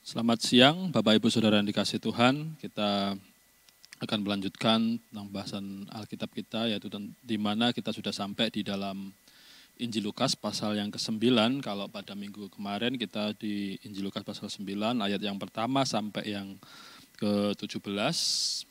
Selamat siang, Bapak Ibu Saudara yang dikasihi Tuhan. Kita akan melanjutkan tentang bahasan Alkitab kita, yaitu di mana kita sudah sampai di dalam Injil Lukas pasal yang ke-9. Kalau pada minggu kemarin kita di Injil Lukas pasal 9, ayat yang pertama sampai yang ke-17.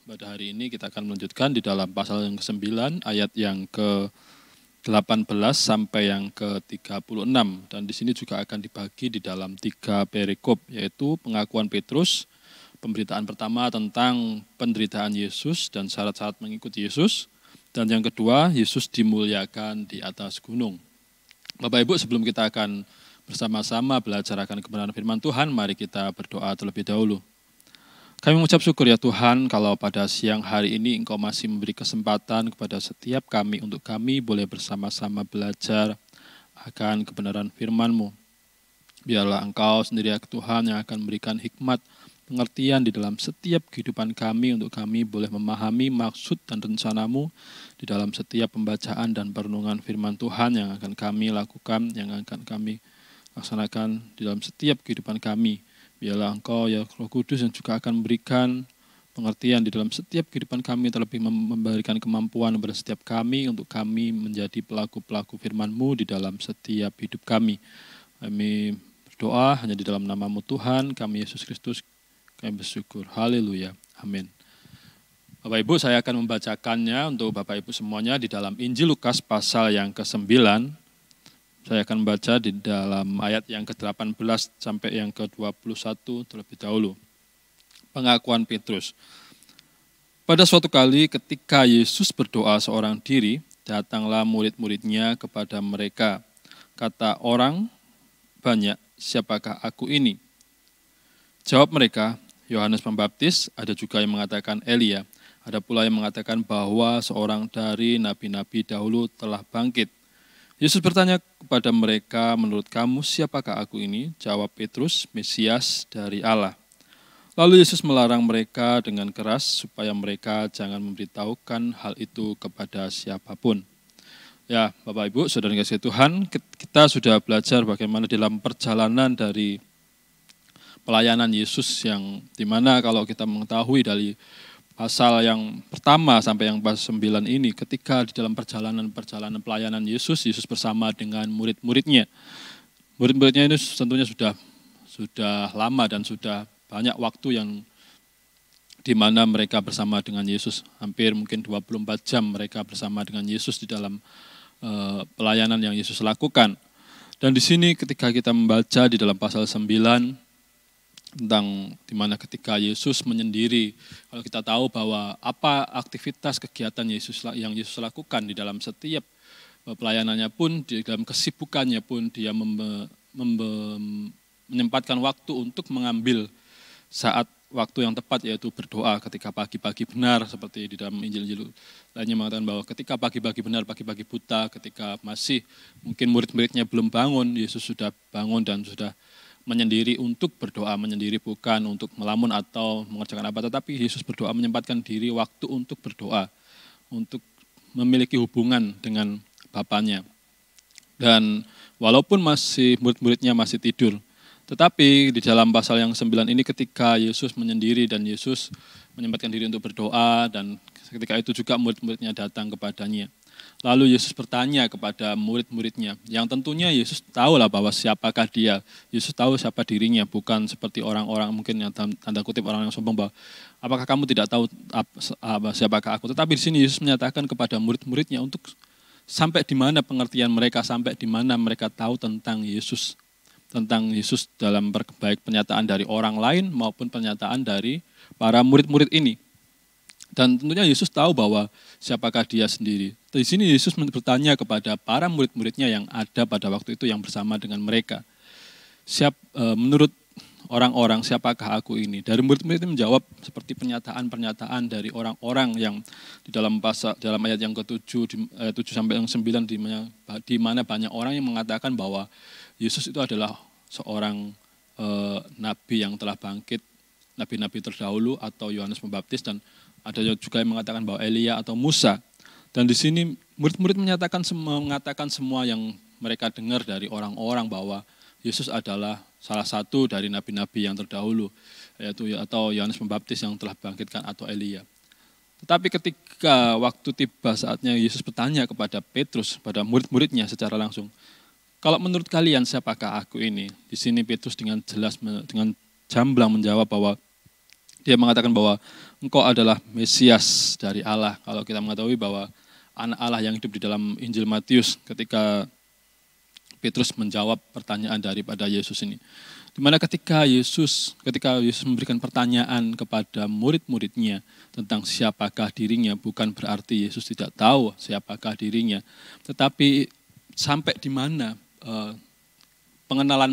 Pada hari ini kita akan melanjutkan di dalam pasal yang ke-9, ayat yang ke-18 sampai yang ke-36. Dan di sini juga akan dibagi di dalam 3 perikop, yaitu pengakuan Petrus, pemberitaan pertama tentang penderitaan Yesus dan syarat-syarat mengikuti Yesus, dan yang kedua, Yesus dimuliakan di atas gunung. Bapak Ibu, sebelum kita akan bersama-sama belajar akan kebenaran firman Tuhan, mari kita berdoa terlebih dahulu. Kami mengucap syukur ya Tuhan, kalau pada siang hari ini Engkau masih memberi kesempatan kepada setiap kami untuk kami boleh bersama-sama belajar akan kebenaran firman-Mu. Biarlah Engkau sendiri ya Tuhan yang akan memberikan hikmat, pengertian di dalam setiap kehidupan kami untuk kami boleh memahami maksud dan rencana-Mu di dalam setiap pembacaan dan perenungan firman Tuhan yang akan kami lakukan, yang akan kami laksanakan di dalam setiap kehidupan kami. Biarlah Engkau ya Roh Kudus yang juga akan memberikan pengertian di dalam setiap kehidupan kami, terlebih memberikan kemampuan kepada setiap kami untuk kami menjadi pelaku-pelaku firman-Mu di dalam setiap hidup kami. Kami berdoa hanya di dalam nama-Mu Tuhan, kami Yesus Kristus, kami bersyukur. Haleluya. Amin. Bapak Ibu, saya akan membacakannya untuk Bapak Ibu semuanya di dalam Injil Lukas pasal yang ke-9. Saya akan membaca di dalam ayat yang ke-18 sampai yang ke-21 terlebih dahulu. Pengakuan Petrus. Pada suatu kali ketika Yesus berdoa seorang diri, datanglah murid-muridnya kepada mereka. Kata orang banyak, siapakah aku ini? Jawab mereka, Yohanes Pembaptis, ada juga yang mengatakan Elia. Ada pula yang mengatakan bahwa seorang dari nabi-nabi dahulu telah bangkit. Yesus bertanya kepada mereka, menurut kamu siapakah aku ini? Jawab Petrus, Mesias dari Allah. Lalu Yesus melarang mereka dengan keras supaya mereka jangan memberitahukan hal itu kepada siapapun. Ya, Bapak Ibu, Saudara yang kasih Tuhan, kita sudah belajar bagaimana dalam perjalanan dari pelayanan Yesus yang dimana kalau kita mengetahui dari pasal yang pertama sampai yang pasal 9 ini, ketika di dalam perjalanan pelayanan Yesus bersama dengan murid-muridnya. Murid-muridnya ini tentunya sudah lama dan sudah banyak waktu yang di mana mereka bersama dengan Yesus. Hampir mungkin 24 jam mereka bersama dengan Yesus di dalam pelayanan yang Yesus lakukan. Dan di sini ketika kita membaca di dalam pasal 9, tentang dimana ketika Yesus menyendiri, kalau kita tahu bahwa apa aktivitas kegiatan yang Yesus lakukan di dalam setiap pelayanannya pun, di dalam kesibukannya pun dia menyempatkan waktu untuk mengambil saat waktu yang tepat, yaitu berdoa ketika pagi-pagi benar, seperti di dalam Injil-Injil lainnya mengatakan bahwa ketika pagi-pagi benar, pagi-pagi buta, ketika masih mungkin murid-muridnya belum bangun, Yesus sudah bangun dan sudah menyendiri untuk berdoa, menyendiri bukan untuk melamun atau mengerjakan apa, tetapi Yesus berdoa menyempatkan diri waktu untuk berdoa, untuk memiliki hubungan dengan Bapanya. Dan walaupun murid-muridnya masih tidur, tetapi di dalam pasal yang 9 ini ketika Yesus menyendiri dan Yesus menyempatkan diri untuk berdoa, dan ketika itu juga murid-muridnya datang kepadanya. Lalu Yesus bertanya kepada murid-muridnya, yang tentunya Yesus tahulah bahwa siapakah dia. Yesus tahu siapa dirinya, bukan seperti orang-orang mungkin yang tanda kutip orang yang sombong bahwa apakah kamu tidak tahu siapakah aku. Tetapi di sini Yesus menyatakan kepada murid-muridnya untuk sampai di mana pengertian mereka, sampai di mana mereka tahu tentang Yesus. Tentang Yesus dalam baik penyataan dari orang lain maupun penyataan dari para murid-murid ini. Dan tentunya Yesus tahu bahwa siapakah dia sendiri. Di sini Yesus bertanya kepada para murid-muridnya yang ada pada waktu itu yang bersama dengan mereka. Menurut orang-orang siapakah aku ini? Dari murid-murid ini menjawab seperti pernyataan-pernyataan dari orang-orang yang di dalam ayat yang ke-7 7 sampai yang 9 di mana banyak orang yang mengatakan bahwa Yesus itu adalah seorang nabi yang telah bangkit, nabi-nabi terdahulu atau Yohanes Pembaptis, dan ada juga yang mengatakan bahwa Elia atau Musa. Dan di sini murid-murid mengatakan semua yang mereka dengar dari orang-orang bahwa Yesus adalah salah satu dari nabi-nabi yang terdahulu, yaitu atau Yohanes Pembaptis yang telah bangkitkan atau Elia. Tetapi ketika waktu tiba saatnya Yesus bertanya kepada Petrus, pada murid-muridnya secara langsung, kalau menurut kalian siapakah aku ini? Di sini Petrus dengan jelas, dengan gamblang menjawab bahwa dia mengatakan bahwa engkau adalah Mesias dari Allah. Kalau kita mengetahui bahwa anak Allah yang hidup di dalam Injil Matius ketika Petrus menjawab pertanyaan daripada Yesus ini. Dimana ketika Yesus memberikan pertanyaan kepada murid-muridnya tentang siapakah dirinya, bukan berarti Yesus tidak tahu siapakah dirinya, tetapi sampai di mana pengenalan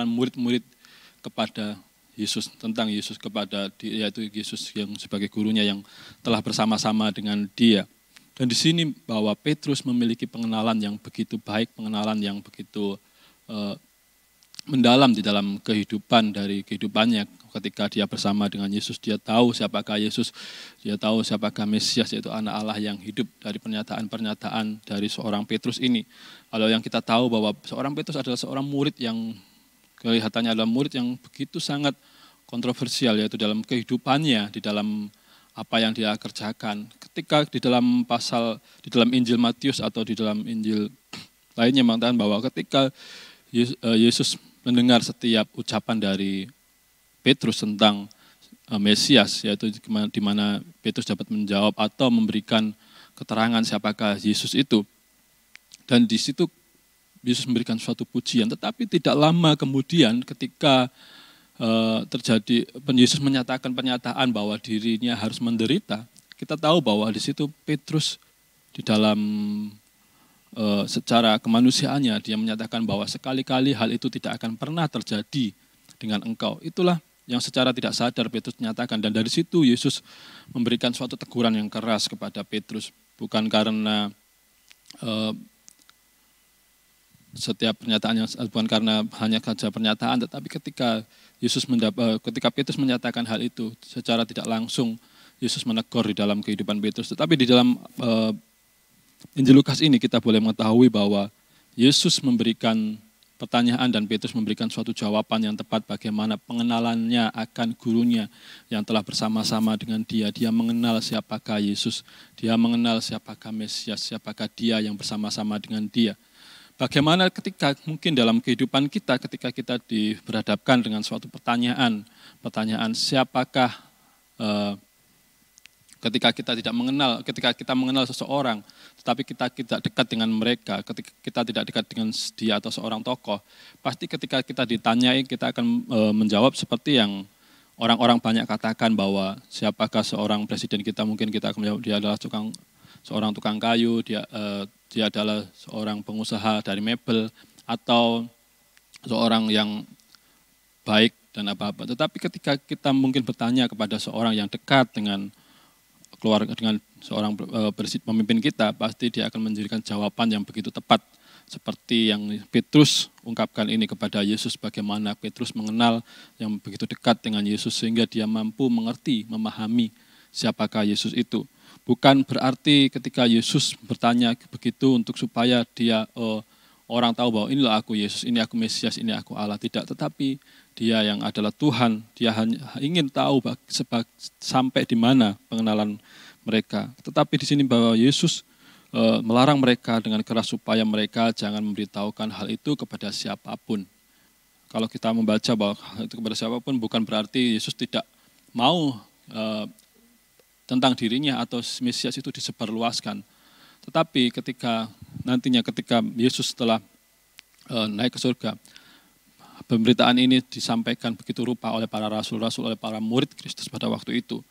murid-murid kepada Yesus, tentang Yesus kepada yaitu Yesus yang sebagai gurunya yang telah bersama-sama dengan dia. Dan di sini bahwa Petrus memiliki pengenalan yang begitu baik, pengenalan yang begitu mendalam di dalam kehidupannya ketika dia bersama dengan Yesus. Dia tahu siapakah Yesus, dia tahu siapakah Mesias, yaitu anak Allah yang hidup dari pernyataan-pernyataan dari seorang Petrus ini. Kalau yang kita tahu bahwa seorang Petrus adalah seorang murid yang kelihatannya adalah murid yang begitu sangat kontroversial, yaitu dalam kehidupannya, di dalam apa yang dia kerjakan. Ketika di dalam Injil Matius atau di dalam Injil lainnya mengatakan bahwa ketika Yesus mendengar setiap ucapan dari Petrus tentang Mesias, yaitu di mana Petrus dapat menjawab atau memberikan keterangan siapakah Yesus itu. Dan di situ Yesus memberikan suatu pujian, tetapi tidak lama kemudian ketika Yesus menyatakan pernyataan bahwa dirinya harus menderita, kita tahu bahwa di situ Petrus di dalam secara kemanusiaannya dia menyatakan bahwa sekali-kali hal itu tidak akan pernah terjadi dengan engkau. Itulah yang secara tidak sadar Petrus menyatakan, dan dari situ Yesus memberikan suatu teguran yang keras kepada Petrus, bukan karena setiap pernyataan bukan karena hanya saja pernyataan, tetapi ketika Petrus menyatakan hal itu secara tidak langsung, Yesus menegur di dalam kehidupan Petrus. Tetapi di dalam Injil Lukas ini kita boleh mengetahui bahwa Yesus memberikan pertanyaan dan Petrus memberikan suatu jawaban yang tepat bagaimana pengenalannya akan gurunya yang telah bersama-sama dengan dia. Dia mengenal siapakah Yesus, dia mengenal siapakah Mesias, siapakah dia yang bersama-sama dengan dia. Bagaimana ketika mungkin dalam kehidupan kita, ketika kita berhadapkan dengan suatu pertanyaan siapakah, ketika kita mengenal seseorang, tetapi kita tidak dekat dengan mereka, ketika kita tidak dekat dengan dia atau seorang tokoh, pasti ketika kita ditanyai, kita akan menjawab seperti yang orang-orang banyak katakan bahwa siapakah seorang presiden kita, mungkin kita akan menjawab dia adalah seorang tukang kayu, dia adalah seorang pengusaha dari mebel, atau seorang yang baik dan apa-apa. Tetapi ketika kita mungkin bertanya kepada seorang yang dekat dengan keluarga, dengan seorang pemimpin kita, pasti dia akan memberikan jawaban yang begitu tepat. Seperti yang Petrus ungkapkan ini kepada Yesus, bagaimana Petrus mengenal yang begitu dekat dengan Yesus sehingga dia mampu mengerti, memahami siapakah Yesus itu. Bukan berarti ketika Yesus bertanya begitu untuk supaya dia orang tahu bahwa inilah aku Yesus, ini aku Mesias, ini aku Allah. Tidak, tetapi dia yang adalah Tuhan, dia hanya ingin tahu sampai di mana pengenalan mereka. Tetapi di sini bahwa Yesus melarang mereka dengan keras supaya mereka jangan memberitahukan hal itu kepada siapapun. Kalau kita membaca bahwa itu kepada siapapun, bukan berarti Yesus tidak mau tentang dirinya atau Mesias itu disebarluaskan. Tetapi ketika Yesus telah naik ke surga, pemberitaan ini disampaikan begitu rupa oleh para rasul-rasul, oleh para murid Kristus pada waktu itu.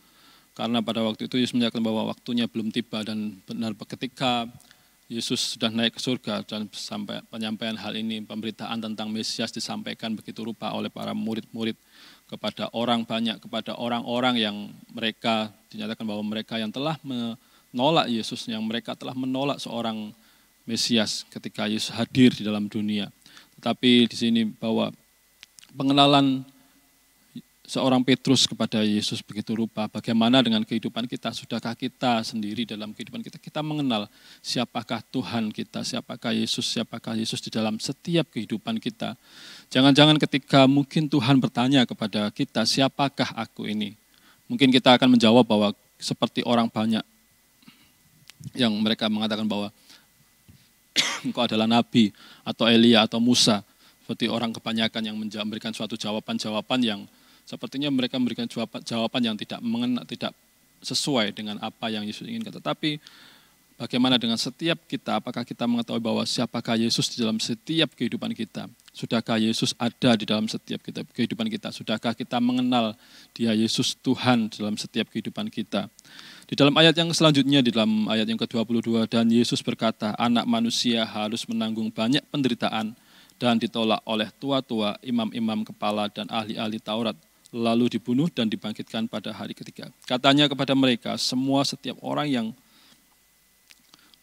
Karena pada waktu itu Yesus menyatakan bahwa waktunya belum tiba, dan benar ketika Yesus sudah naik ke surga dan sampai penyampaian hal ini, pemberitaan tentang Mesias disampaikan begitu rupa oleh para murid-murid kepada orang banyak, kepada orang-orang yang mereka dinyatakan bahwa mereka yang telah menolak Yesus, yang mereka telah menolak seorang Mesias ketika Yesus hadir di dalam dunia. Tetapi di sini bahwa pengenalan seorang Petrus kepada Yesus begitu rupa, bagaimana dengan kehidupan kita? Sudahkah kita sendiri dalam kehidupan kita mengenal siapakah Tuhan kita, siapakah Yesus di dalam setiap kehidupan kita. Jangan-jangan ketika mungkin Tuhan bertanya kepada kita, siapakah aku ini? Mungkin kita akan menjawab bahwa seperti orang banyak yang mereka mengatakan bahwa engkau adalah Nabi atau Elia atau Musa. Seperti orang kebanyakan yang memberikan suatu jawaban-jawaban yang sepertinya mereka memberikan jawaban yang tidak sesuai dengan apa yang Yesus inginkan. Tetapi bagaimana dengan setiap kita? Apakah kita mengetahui bahwa siapakah Yesus di dalam setiap kehidupan kita? Sudahkah Yesus ada di dalam setiap kehidupan kita? Sudahkah kita mengenal Dia Yesus Tuhan dalam setiap kehidupan kita? Di dalam ayat yang selanjutnya, di dalam ayat yang ke-22, dan Yesus berkata, anak manusia harus menanggung banyak penderitaan dan ditolak oleh tua-tua, imam-imam kepala dan ahli-ahli Taurat, lalu dibunuh dan dibangkitkan pada hari ketiga. Katanya kepada mereka, setiap orang yang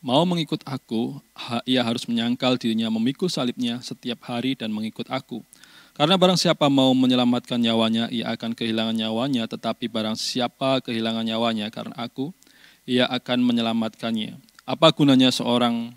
mau mengikut aku, ia harus menyangkal dirinya, memikul salibnya setiap hari dan mengikut aku. Karena barang siapa mau menyelamatkan nyawanya, ia akan kehilangan nyawanya, tetapi barang siapa kehilangan nyawanya karena aku, ia akan menyelamatkannya. Apa gunanya seorang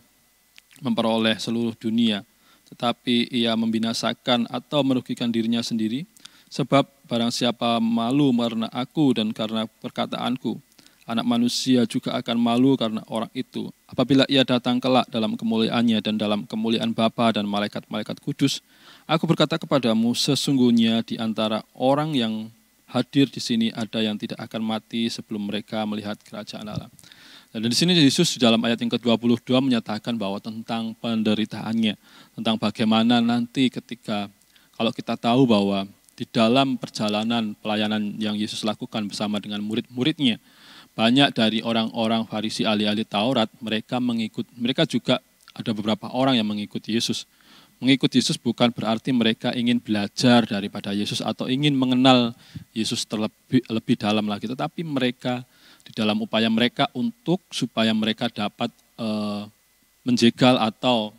memperoleh seluruh dunia, tetapi ia membinasakan atau merugikan dirinya sendiri? Sebab barang siapa malu karena aku dan karena perkataanku, anak manusia juga akan malu karena orang itu. Apabila ia datang kelak dalam kemuliaannya dan dalam kemuliaan Bapa dan malaikat-malaikat kudus, aku berkata kepadamu, sesungguhnya di antara orang yang hadir di sini ada yang tidak akan mati sebelum mereka melihat kerajaan Allah. Dan di sini Yesus di dalam ayat yang ke-22 menyatakan bahwa tentang penderitaannya, tentang bagaimana nanti ketika, kalau kita tahu bahwa di dalam perjalanan pelayanan yang Yesus lakukan bersama dengan murid-muridnya, banyak dari orang-orang Farisi, ahli-ahli Taurat, mereka juga ada beberapa orang yang mengikuti Yesus. Mengikuti Yesus bukan berarti mereka ingin belajar daripada Yesus atau ingin mengenal Yesus lebih dalam lagi, tetapi mereka di dalam upaya mereka supaya mereka dapat menjegal atau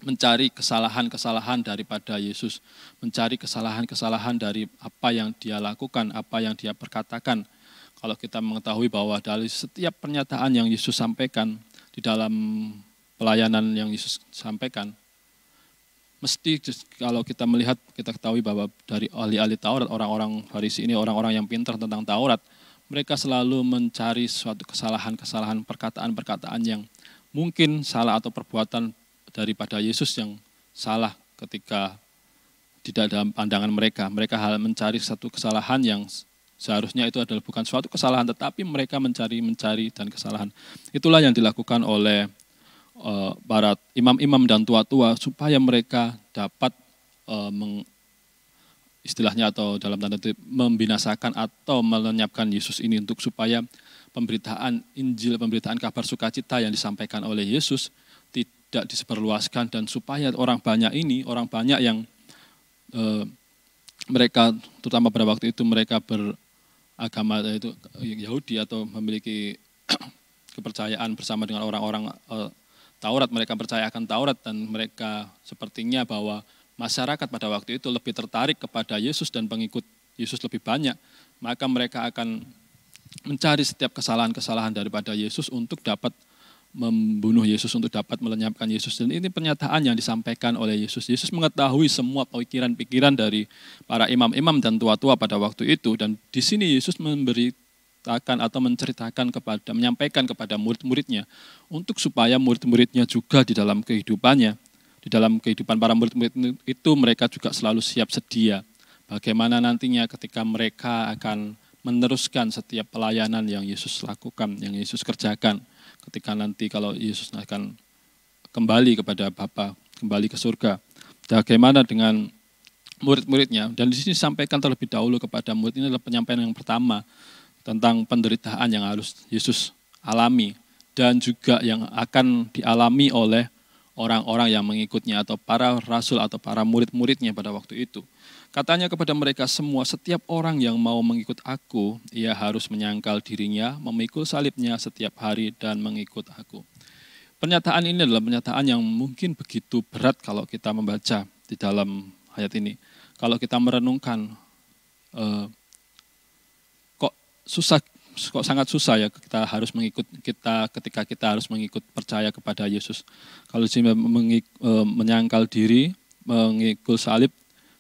mencari kesalahan-kesalahan daripada Yesus, mencari kesalahan-kesalahan dari apa yang dia lakukan, apa yang dia perkatakan. Kalau kita mengetahui bahwa dari setiap pernyataan yang Yesus sampaikan di dalam pelayanan yang Yesus sampaikan, mesti kalau kita melihat, kita ketahui bahwa dari ahli-ahli Taurat, orang-orang Farisi ini, orang-orang yang pintar tentang Taurat, mereka selalu mencari suatu kesalahan-kesalahan, perkataan-perkataan yang mungkin salah atau perbuatan daripada Yesus yang salah ketika tidak dalam pandangan mereka. Mereka hal mencari satu kesalahan yang seharusnya itu adalah bukan suatu kesalahan, tetapi mereka mencari dan kesalahan. Itulah yang dilakukan oleh para imam-imam dan tua-tua supaya mereka dapat istilahnya atau dalam tanda kutip membinasakan atau melenyapkan Yesus ini, untuk supaya pemberitaan Injil, pemberitaan kabar sukacita yang disampaikan oleh Yesus tidak disebarluaskan, dan supaya orang banyak yang mereka terutama pada waktu itu mereka beragama itu Yahudi atau memiliki kepercayaan bersama dengan orang-orang Taurat, mereka percaya akan Taurat, dan mereka sepertinya bahwa masyarakat pada waktu itu lebih tertarik kepada Yesus dan pengikut Yesus lebih banyak, maka mereka akan mencari setiap kesalahan-kesalahan daripada Yesus untuk dapat membunuh Yesus, untuk dapat melenyapkan Yesus. Dan ini pernyataan yang disampaikan oleh Yesus. Yesus mengetahui semua pikiran-pikiran dari para imam-imam dan tua-tua pada waktu itu, dan di sini Yesus menyampaikan kepada murid-muridnya, untuk supaya murid-muridnya juga di dalam kehidupannya, di dalam kehidupan para murid-murid itu mereka juga selalu siap sedia. Bagaimana nantinya ketika mereka akan meneruskan setiap pelayanan yang Yesus lakukan, yang Yesus kerjakan, ketika nanti kalau Yesus akan kembali kepada Bapa, kembali ke surga. Bagaimana dengan murid-muridnya? Dan di sini disampaikan terlebih dahulu kepada murid, ini adalah penyampaian yang pertama tentang penderitaan yang harus Yesus alami dan juga yang akan dialami oleh orang-orang yang mengikutnya atau para rasul atau para murid-muridnya pada waktu itu. Katanya kepada mereka semua, setiap orang yang mau mengikut aku, ia harus menyangkal dirinya, memikul salibnya setiap hari dan mengikut aku. Pernyataan ini adalah pernyataan yang mungkin begitu berat kalau kita membaca di dalam ayat ini. Kalau kita merenungkan eh, kok susah, kok sangat susah ya kita harus mengikut ketika kita harus mengikut percaya kepada Yesus. Kalau sih menyangkal diri, mengikut salib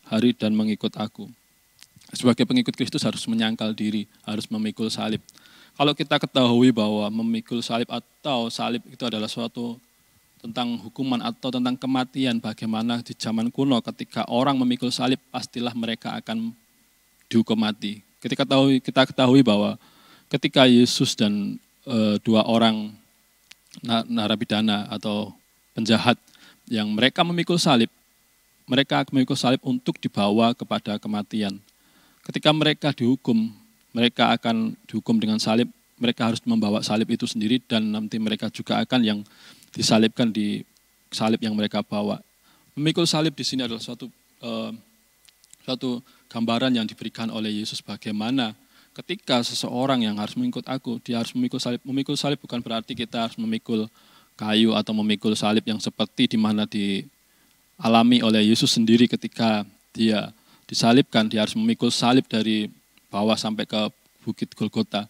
hari dan mengikut aku. Sebagai pengikut Kristus harus menyangkal diri, harus memikul salib. Kalau kita ketahui bahwa memikul salib atau salib itu adalah suatu tentang hukuman atau tentang kematian, bagaimana di zaman kuno ketika orang memikul salib pastilah mereka akan dihukum mati. Kita ketahui bahwa ketika Yesus dan dua orang narapidana atau penjahat yang mereka memikul salib untuk dibawa kepada kematian. Ketika mereka dihukum, mereka akan dihukum dengan salib, mereka harus membawa salib itu sendiri dan nanti mereka juga akan yang disalibkan di salib yang mereka bawa. Memikul salib di sini adalah suatu gambaran yang diberikan oleh Yesus bagaimana ketika seseorang yang harus mengikut aku, dia harus memikul salib. Memikul salib bukan berarti kita harus memikul kayu atau memikul salib yang seperti di mana dialami oleh Yesus sendiri ketika dia disalibkan, dia harus memikul salib dari bawah sampai ke Bukit Golgota.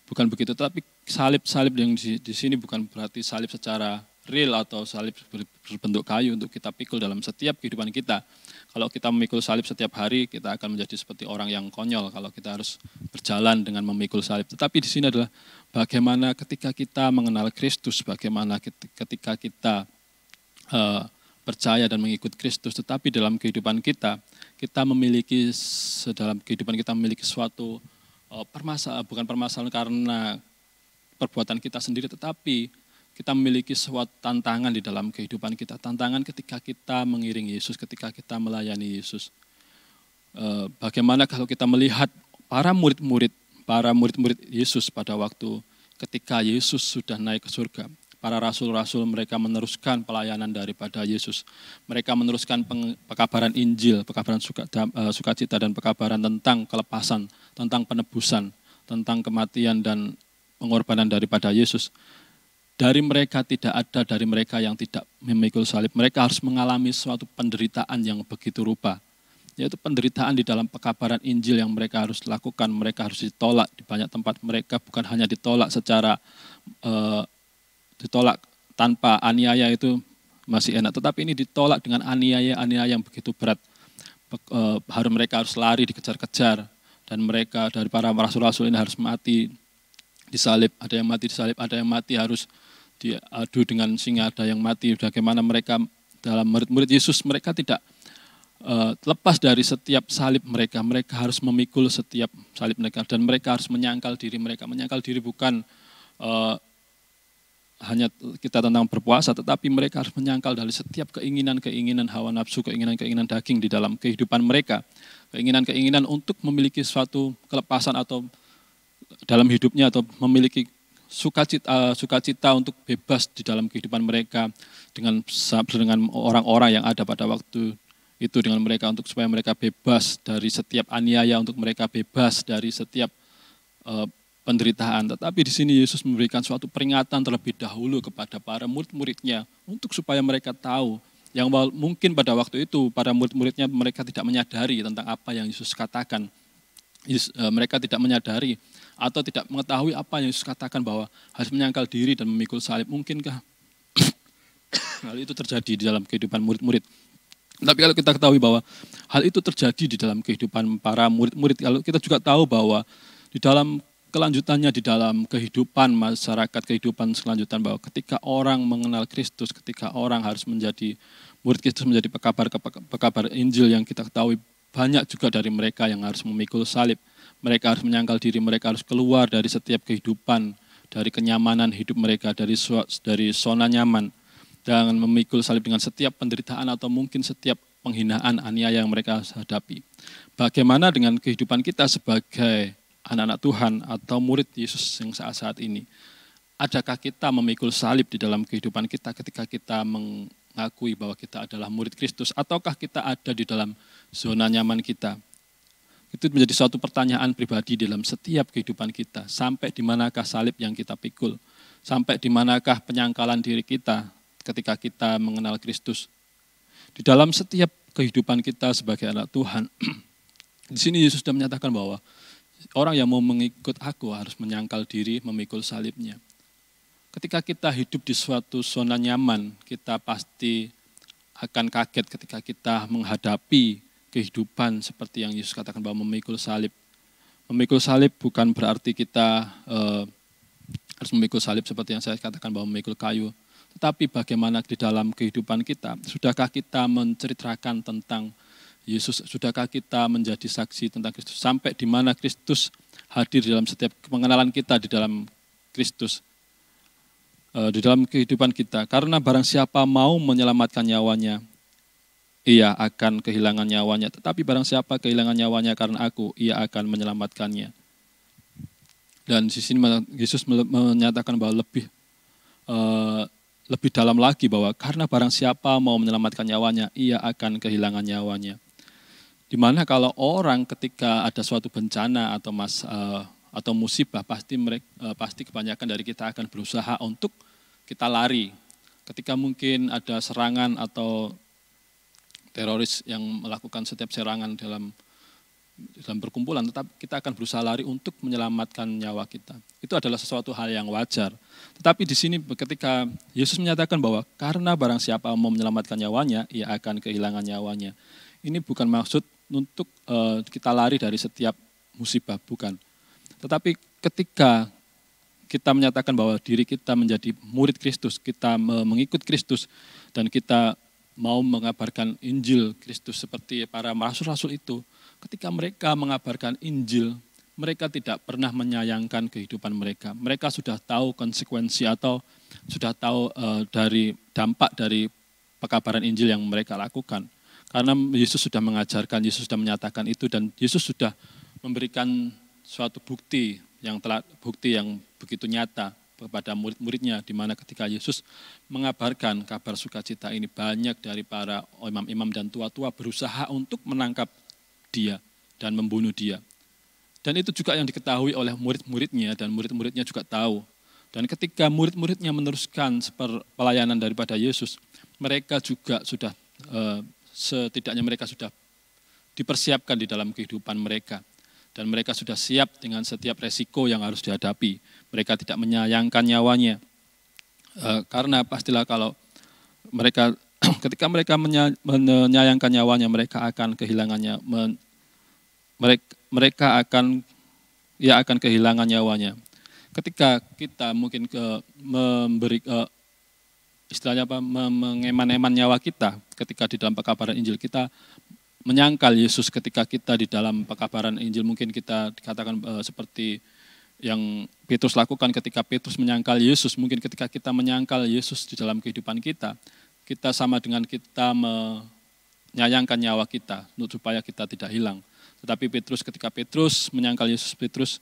Bukan begitu, tapi salib yang di sini bukan berarti salib secara real atau salib berbentuk kayu untuk kita pikul dalam setiap kehidupan kita. Kalau kita memikul salib setiap hari, kita akan menjadi seperti orang yang konyol kalau kita harus berjalan dengan memikul salib. Tetapi di sini adalah bagaimana ketika kita mengenal Kristus, bagaimana ketika kita percaya dan mengikut Kristus, tetapi dalam kehidupan kita memiliki suatu bukan permasalahan karena perbuatan kita sendiri, tetapi kita memiliki suatu tantangan di dalam kehidupan kita. Tantangan ketika kita mengiringi Yesus, ketika kita melayani Yesus. Bagaimana kalau kita melihat para murid-murid Yesus pada waktu ketika Yesus sudah naik ke surga. Para rasul-rasul mereka meneruskan pelayanan daripada Yesus. Mereka meneruskan pekabaran Injil, pekabaran sukacita dan pekabaran tentang kelepasan, tentang penebusan, tentang kematian dan pengorbanan daripada Yesus. Dari mereka yang tidak memikul salib. Mereka harus mengalami suatu penderitaan yang begitu rupa. Yaitu penderitaan di dalam pekabaran Injil yang mereka harus lakukan. Mereka harus ditolak di banyak tempat. Mereka bukan hanya ditolak secara ditolak tanpa aniaya itu masih enak, tetapi ini ditolak dengan aniaya yang begitu berat. Mereka harus lari dikejar-kejar dan mereka dari para rasul-rasul ini harus mati disalib. Ada yang mati disalib, ada yang mati harus diadu dengan singa, ada yang mati. Bagaimana mereka dalam murid-murid Yesus, mereka tidak lepas dari setiap salib mereka harus memikul setiap salib mereka dan mereka harus menyangkal diri mereka. Menyangkal diri bukan hanya kita tentang berpuasa, tetapi mereka harus menyangkal dari setiap keinginan hawa nafsu, keinginan daging di dalam kehidupan mereka. Keinginan untuk memiliki suatu kelepasan atau dalam hidupnya atau memiliki sukacita untuk bebas di dalam kehidupan mereka dengan orang-orang yang ada pada waktu itu dengan mereka untuk supaya mereka bebas dari setiap aniaya, untuk mereka bebas dari setiap penderitaan. Tetapi di sini Yesus memberikan suatu peringatan terlebih dahulu kepada para murid-muridnya untuk supaya mereka tahu yang mungkin pada waktu itu para murid-muridnya mereka tidak menyadari tentang apa yang Yesus katakan. Mereka tidak menyadari atau tidak mengetahui apa yang Yesus katakan bahwa harus menyangkal diri dan memikul salib. Mungkinkah hal itu terjadi di dalam kehidupan murid-murid? Tapi kalau kita ketahui bahwa hal itu terjadi di dalam kehidupan para murid-murid, kalau kita juga tahu bahwa di dalam kelanjutannya di dalam kehidupan masyarakat, kehidupan selanjutan bahwa ketika orang mengenal Kristus, ketika orang harus menjadi murid Kristus, menjadi pekabar Injil yang kita ketahui banyak juga dari mereka yang harus memikul salib. Mereka harus menyangkal diri, mereka harus keluar dari setiap kehidupan, dari kenyamanan hidup mereka, dari zona nyaman, dan memikul salib dengan setiap penderitaan atau mungkin setiap penghinaan, aniaya yang mereka hadapi. Bagaimana dengan kehidupan kita sebagai anak-anak Tuhan atau murid Yesus yang saat ini? Adakah kita memikul salib di dalam kehidupan kita ketika kita mengakui bahwa kita adalah murid Kristus, ataukah kita ada di dalam zona nyaman kita? Itu menjadi suatu pertanyaan pribadi dalam setiap kehidupan kita. Sampai di manakah salib yang kita pikul? Sampai di manakah penyangkalan diri kita ketika kita mengenal Kristus? Di dalam setiap kehidupan kita sebagai anak Tuhan, Di sini Yesus sudah menyatakan bahwa orang yang mau mengikut aku harus menyangkal diri, memikul salibnya. Ketika kita hidup di suatu zona nyaman, kita pasti akan kaget ketika kita menghadapi kehidupan seperti yang Yesus katakan bahwa memikul salib. Memikul salib bukan berarti kita harus memikul salib seperti yang saya katakan bahwa memikul kayu. Tetapi bagaimana di dalam kehidupan kita, sudahkah kita menceritakan tentang Yesus, sudahkah kita menjadi saksi tentang Kristus, sampai di mana Kristus hadir dalam setiap pengenalan kita di dalam Kristus, di dalam kehidupan kita. Karena barang siapa mau menyelamatkan nyawanya, ia akan kehilangan nyawanya. Tetapi barang siapa kehilangan nyawanya karena aku, ia akan menyelamatkannya. Dan di sini Yesus menyatakan bahwa lebih dalam lagi bahwa karena barang siapa mau menyelamatkan nyawanya, ia akan kehilangan nyawanya. Dimana kalau orang ketika ada suatu bencana atau musibah, pasti kebanyakan dari kita akan berusaha untuk kita lari. Ketika mungkin ada serangan atau teroris yang melakukan setiap serangan dalam perkumpulan, tetap kita akan berusaha lari untuk menyelamatkan nyawa kita. Itu adalah sesuatu hal yang wajar. Tetapi di sini ketika Yesus menyatakan bahwa karena barang siapa mau menyelamatkan nyawanya, ia akan kehilangan nyawanya. Ini bukan maksud untuk kita lari dari setiap musibah, bukan. Tetapi ketika kita menyatakan bahwa diri kita menjadi murid Kristus, kita mengikut Kristus, dan kita mau mengabarkan Injil Kristus seperti para rasul-rasul itu, ketika mereka mengabarkan Injil, mereka tidak pernah menyayangkan kehidupan mereka. Mereka sudah tahu konsekuensi atau sudah tahu dari dampak dari pekabaran Injil yang mereka lakukan. Karena Yesus sudah mengajarkan, Yesus sudah menyatakan itu, dan Yesus sudah memberikan suatu bukti yang begitu nyata kepada murid-muridnya, di mana ketika Yesus mengabarkan kabar sukacita ini, banyak dari para imam-imam dan tua-tua berusaha untuk menangkap dia dan membunuh dia. Dan itu juga yang diketahui oleh murid-muridnya, dan murid-muridnya juga tahu. Dan ketika murid-muridnya meneruskan pelayanan daripada Yesus, mereka juga sudah setidaknya mereka sudah dipersiapkan di dalam kehidupan mereka. Dan mereka sudah siap dengan setiap resiko yang harus dihadapi. Mereka tidak menyayangkan nyawanya. Karena pastilah kalau mereka ketika mereka menyayangkan nyawanya, mereka akan kehilangannya. Mereka akan kehilangan nyawanya. Ketika kita mungkin memberi istilahnya mengeman-eman nyawa kita, ketika di dalam pekabaran Injil kita menyangkal Yesus, ketika kita di dalam pekabaran Injil mungkin kita dikatakan seperti yang Petrus lakukan ketika Petrus menyangkal Yesus, mungkin ketika kita menyangkal Yesus di dalam kehidupan kita sama dengan kita menyayangkan nyawa kita supaya kita tidak hilang. Tetapi ketika Petrus menyangkal Yesus, Petrus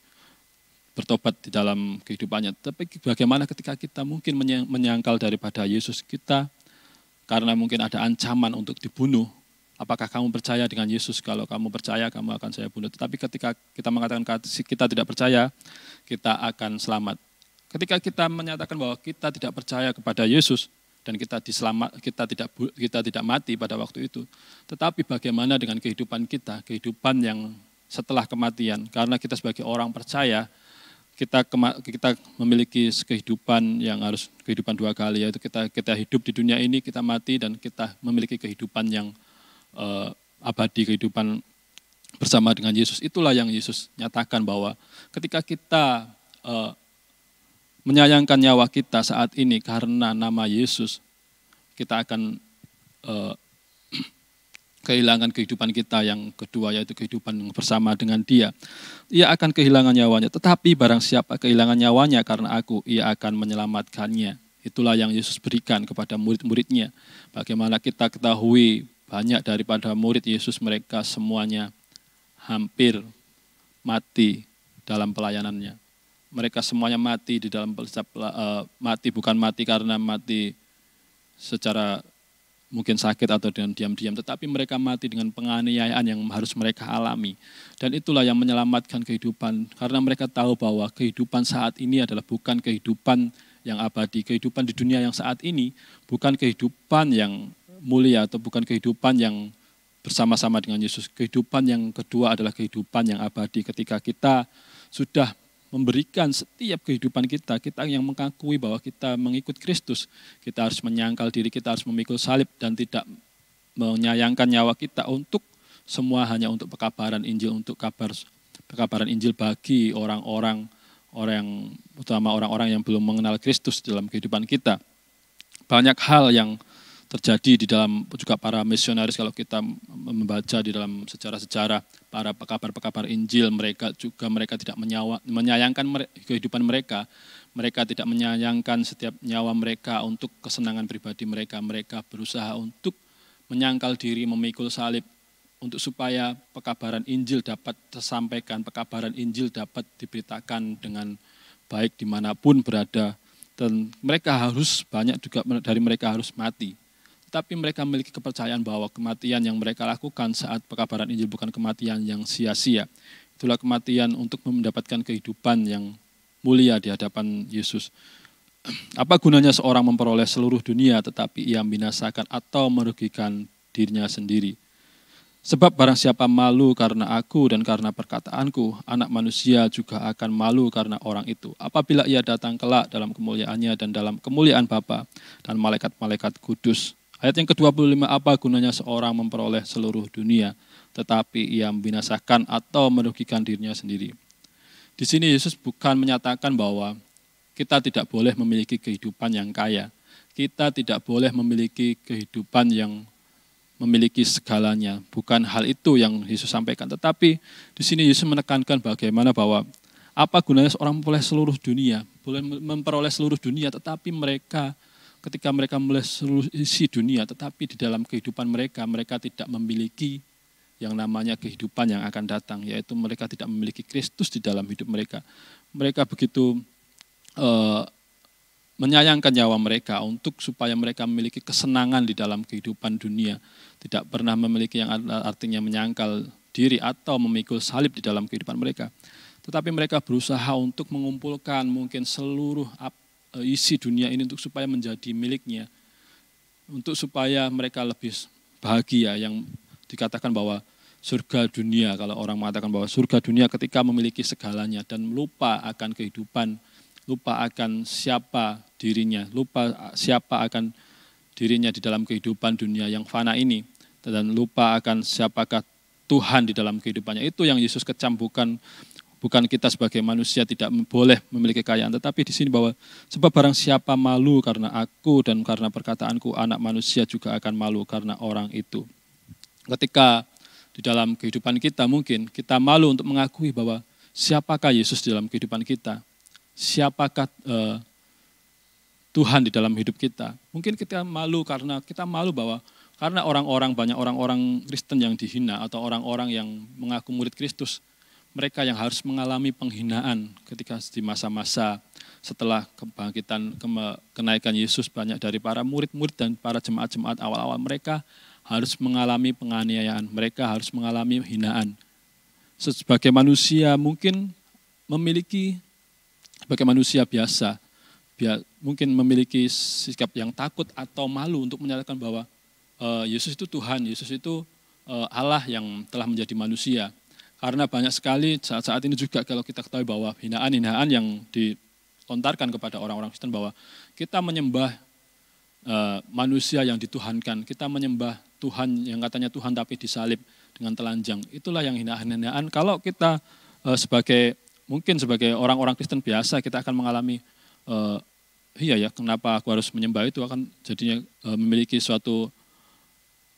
bertobat di dalam kehidupannya. Tapi bagaimana ketika kita mungkin menyangkal daripada Yesus kita karena mungkin ada ancaman untuk dibunuh? Apakah kamu percaya dengan Yesus? Kalau kamu percaya, kamu akan saya bunuh. Tetapi ketika kita mengatakan kita tidak percaya, kita akan selamat. Ketika kita menyatakan bahwa kita tidak percaya kepada Yesus dan kita tidak mati pada waktu itu. Tetapi bagaimana dengan kehidupan kita, kehidupan yang setelah kematian? Karena kita sebagai orang percaya, kita memiliki kehidupan yang harus kehidupan dua kali, yaitu kita hidup di dunia ini, kita mati, dan kita memiliki kehidupan yang abadi, kehidupan bersama dengan Yesus. Itulah yang Yesus nyatakan bahwa ketika kita menyayangkan nyawa kita saat ini karena nama Yesus, kita akan kehilangan kehidupan kita yang kedua, yaitu kehidupan bersama dengan Dia. Ia akan kehilangan nyawanya, tetapi barang siapa kehilangan nyawanya karena aku, ia akan menyelamatkannya. Itulah yang Yesus berikan kepada murid-muridnya. Bagaimana kita ketahui banyak daripada murid Yesus, mereka semuanya hampir mati dalam pelayanannya. Mereka semuanya mati di dalam mati, bukan mati karena mati secara mungkin sakit atau dengan diam-diam, tetapi mereka mati dengan penganiayaan yang harus mereka alami. Dan itulah yang menyelamatkan kehidupan, karena mereka tahu bahwa kehidupan saat ini adalah bukan kehidupan yang abadi. Kehidupan di dunia yang saat ini bukan kehidupan yang mulia atau bukan kehidupan yang bersama-sama dengan Yesus. Kehidupan yang kedua adalah kehidupan yang abadi ketika kita sudah memberikan setiap kehidupan kita yang mengakui bahwa kita mengikut Kristus, kita harus menyangkal diri, kita harus memikul salib dan tidak menyayangkan nyawa kita untuk semua hanya untuk pekabaran Injil, untuk pekabaran Injil bagi orang-orang terutama orang-orang yang belum mengenal Kristus dalam kehidupan kita. Banyak hal yang terjadi di dalam juga para misionaris, kalau kita membaca di dalam sejarah-sejarah para pekabar-pekabar Injil, mereka tidak menyayangkan kehidupan mereka. Mereka tidak menyayangkan setiap nyawa mereka untuk kesenangan pribadi mereka. Mereka berusaha untuk menyangkal diri, memikul salib, untuk supaya pekabaran Injil dapat tersampaikan, pekabaran Injil dapat diberitakan dengan baik dimanapun berada. Dan mereka banyak juga dari mereka harus mati. Tetapi mereka memiliki kepercayaan bahwa kematian yang mereka lakukan saat pekabaran Injil bukan kematian yang sia-sia. Itulah kematian untuk mendapatkan kehidupan yang mulia di hadapan Yesus. Apa gunanya seorang memperoleh seluruh dunia tetapi ia membinasakan atau merugikan dirinya sendiri? Sebab barang siapa malu karena aku dan karena perkataanku, anak manusia juga akan malu karena orang itu. Apabila ia datang kelak dalam kemuliaannya dan dalam kemuliaan Bapa dan malaikat-malaikat kudus. Ayat yang ke-25, apa gunanya seorang memperoleh seluruh dunia, tetapi ia membinasakan atau merugikan dirinya sendiri. Di sini Yesus bukan menyatakan bahwa kita tidak boleh memiliki kehidupan yang kaya. Kita tidak boleh memiliki kehidupan yang memiliki segalanya. Bukan hal itu yang Yesus sampaikan. Tetapi di sini Yesus menekankan bagaimana bahwa apa gunanya seorang memperoleh seluruh dunia. Boleh memperoleh seluruh dunia, tetapi ketika mereka memperoleh seluruh isi dunia, tetapi di dalam kehidupan mereka tidak memiliki yang namanya kehidupan yang akan datang. Yaitu mereka tidak memiliki Kristus di dalam hidup mereka. Mereka begitu menyayangkan nyawa mereka untuk supaya mereka memiliki kesenangan di dalam kehidupan dunia. Tidak pernah memiliki yang artinya menyangkal diri atau memikul salib di dalam kehidupan mereka. Tetapi mereka berusaha untuk mengumpulkan mungkin seluruh isi dunia ini untuk supaya menjadi miliknya. Untuk supaya mereka lebih bahagia, yang dikatakan bahwa surga dunia, kalau orang mengatakan bahwa surga dunia ketika memiliki segalanya dan lupa akan kehidupan, lupa akan siapa dirinya, lupa siapa akan dirinya di dalam kehidupan dunia yang fana ini, dan lupa akan siapakah Tuhan di dalam kehidupannya. Itu yang Yesus kecam, bukan kita sebagai manusia tidak boleh memiliki kekayaan, tetapi di sini bahwa sebab barang siapa malu karena aku dan karena perkataanku, anak manusia juga akan malu karena orang itu. Ketika di dalam kehidupan kita mungkin kita malu untuk mengakui bahwa siapakah Yesus di dalam kehidupan kita, siapakah Tuhan di dalam hidup kita. Mungkin kita malu karena karena banyak orang-orang Kristen yang dihina atau orang-orang yang mengaku murid Kristus, mereka yang harus mengalami penghinaan ketika di masa-masa setelah kenaikan Yesus. Banyak dari para murid-murid dan para jemaat-jemaat awal-awal mereka harus mengalami penganiayaan, mereka harus mengalami hinaan. Sebagai manusia mungkin sebagai manusia biasa, mungkin memiliki sikap yang takut atau malu untuk menyatakan bahwa Yesus itu Tuhan, Yesus itu Allah yang telah menjadi manusia. Karena banyak sekali saat ini juga kalau kita ketahui bahwa hinaan-hinaan yang dilontarkan kepada orang-orang Kristen bahwa kita menyembah manusia yang dituhankan, kita menyembah Tuhan yang katanya Tuhan tapi disalib dengan telanjang. Itulah yang hinaan-hinaan. Kalau kita sebagai orang-orang Kristen biasa, kita akan mengalami iya ya, kenapa aku harus menyembah itu, akan jadinya memiliki suatu